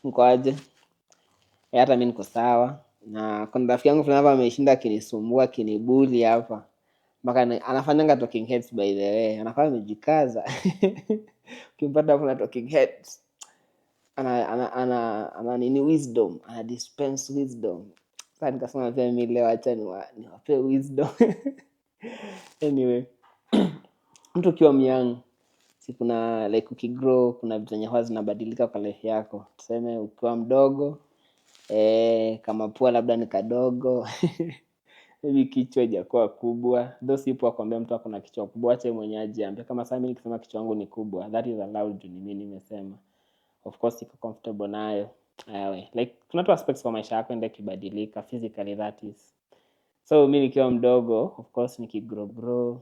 Mko aje? Hata mimi niko sawa. Na kuna rafiki yangu fulani hapa ameshinda akinisumbua, akinibuli hapa. Mpaka anafanyanga talking heads by the way. Anafanya amejikaza. Ukimpata hapo na talking heads. Ana nini wisdom, ana dispense wisdom. Sasa nikasema pia mimi leo acha niwape wisdom. Anyway, mtu ukiwa myang, si kuna like ukigrow, kuna vitu zenye huwa zinabadilika kwa life yako. Tuseme ukiwa mdogo, kama pua labda ni kadogo, maybe kichwa haijakuwa kubwa. Though si poa kuambia mtu ako na kichwa kubwa, acha yeye mwenyewe ajiambie. Kama sasa mimi nikisema kichwa yangu ni kubwa, that is allowed, ni mimi nimesema. Of course iko comfortable nayo. Like kuna two aspects kwa maisha yako ndio kibadilika physically, that is. So mimi nikiwa mdogo, of course nikigrow,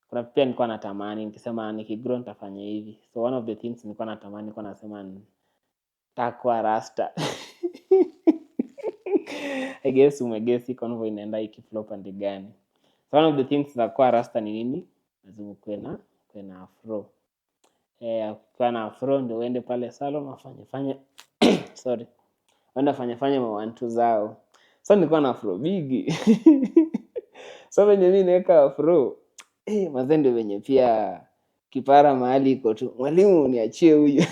kuna pia nilikuwa natamani nikisema nikigrow nitafanya hivi. So one of the things nilikuwa natamani, nilikuwa nasema nitakuwa rasta. I guess umeguess hii convo inaenda ikiflow pande gani. So one of the things za kuwa rasta ni nini? Lazima kuwe na afro. Ukiwa na afro ndio uende pale salon wafanye sorry. Wenda fanya mawantu zao. So nilikuwa na afro bigi. So venye mimi naweka afro, mazee ndio venye pia kipara mahali iko tu. Mwalimu niachie huyu.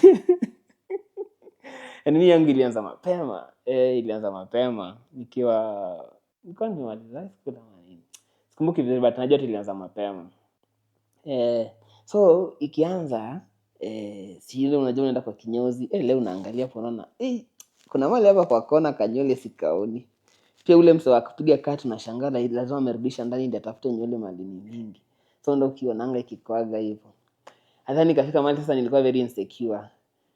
Mimi yangu ilianza mapema. Ilianza mapema. Nikiwa nimemaliza school ama nini. Sikumbuki vizuri but najua ilianza mapema. So ikianza, si ile unajua unaenda kwa kinyozi, leo unaangalia hapo unaona, kuna mahali hapa kwa kona kanywele sikaoni. Pia ule msee wa kupiga cut unashangaa lazima amerudisha ndani ndio atafute nywele mali mingi. So ndio ukionanga ikikwaga hivyo. Hata nikafika mahali sasa nilikuwa very insecure.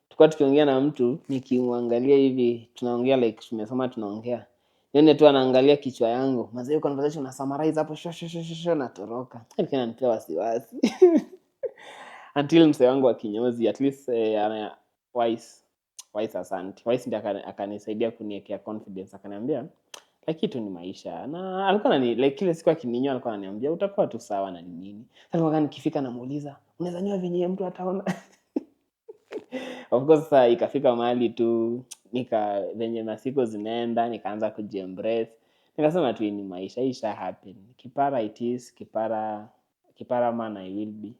Tulikuwa tukiongea na mtu nikimwangalia hivi, tunaongea like tumesoma tunaongea. Yeye tu anaangalia kichwa yangu. Mazee conversation na summarize hapo shosho natoroka. Ilikuwa inanipea wasiwasi. Until msee wangu wa kinyozi, at least wise asante. Wise ndiye akanisaidia kuniwekea confidence, akaniambia like kitu ni maisha. Na alikuwa like kile siku akininyoa alikuwa ananiambia utakuwa tu sawa na nini. Sasa wakati nikifika namuuliza, unaweza nyoa venye mtu ataona? Of course sasa ikafika mahali tu venye masiku zinaenda nikaanza kujiembrace. Nikasema tu ni maisha, isha happen. Kipara it is, kipara man I will be.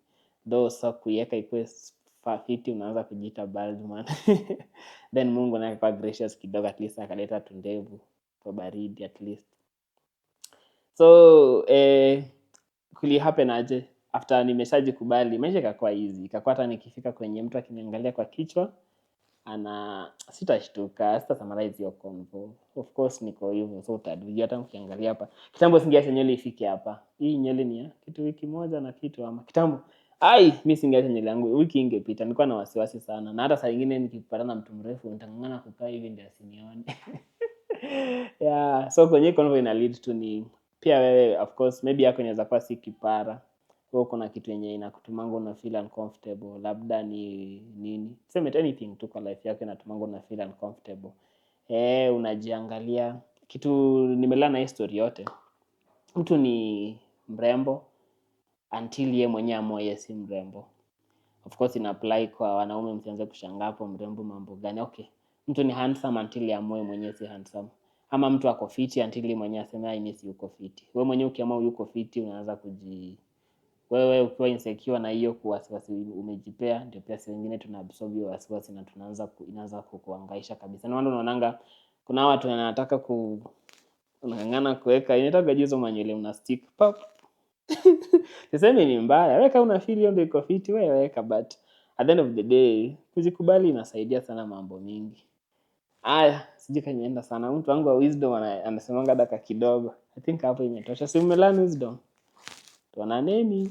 Though so kuiweka ikuwe fiti unaanza kujiita bald man. Then Mungu naye akakuwa gracious kidogo, at least akaleta tundevu kwa baridi at least. So kuli happen aje after nimeshajikubali, maisha ikakuwa easy. Ikakuwa hata nikifika kwenye mtu akiniangalia kwa kichwa sitashtuka, summarize your convo. Of course niko hivyo, so utadujua hata mkiangalia hapa. Kitambo singeacha nywele ifike hapa. Hii nywele ni ya kitu wiki moja na kitu ama kitambo. Mimi singeacha nywele yangu wiki ingepita. Nilikuwa na wasiwasi sana. Na hata saa nyingine nikipatana na mtu mrefu nitang'ang'ana kukaa hivi ndio asinione. So kwenye convo ina lead to ni pia wewe, of course maybe yako inaweza kuwa si kipara. Kwa kuna kitu yenye inakutumanga una feel uncomfortable, labda ni nini, sema anything tu kwa life yako inatumanga una feel uncomfortable. Unajiangalia kitu. Nimelana na history yote, mtu ni mrembo until yeye mwenyewe amue yeye si mrembo. Of course ina apply kwa wanaume, msianze kushangaa hapo mrembo mambo gani. Okay, mtu ni handsome until yeye amue mwenyewe si handsome. Ama mtu ako fiti until yeye mwenyewe aseme mimi si yuko fiti. Wewe mwenyewe ukiamua yuko fiti unaanza wewe ukiwa insecure na hiyo kuwasiwasi umejipea, ndio pia sisi wengine tunaabsorb hiyo wasiwasi na inaanza kukuhangaisha kabisa. Na unaonanga kuna watu wanataka unang'ang'ana kuweka inataka hizo manywele una stick pop. Sisemi ni mbaya, weka una feel hiyo ndio iko fiti, wewe weka, but at the end of the day kujikubali inasaidia sana mambo mingi. Sijui kama nimeenda sana. Mtu wangu wa wisdom anasemanga dakika kidogo. I think hapo imetosha. Si umelearn wisdom? Tuonaneni.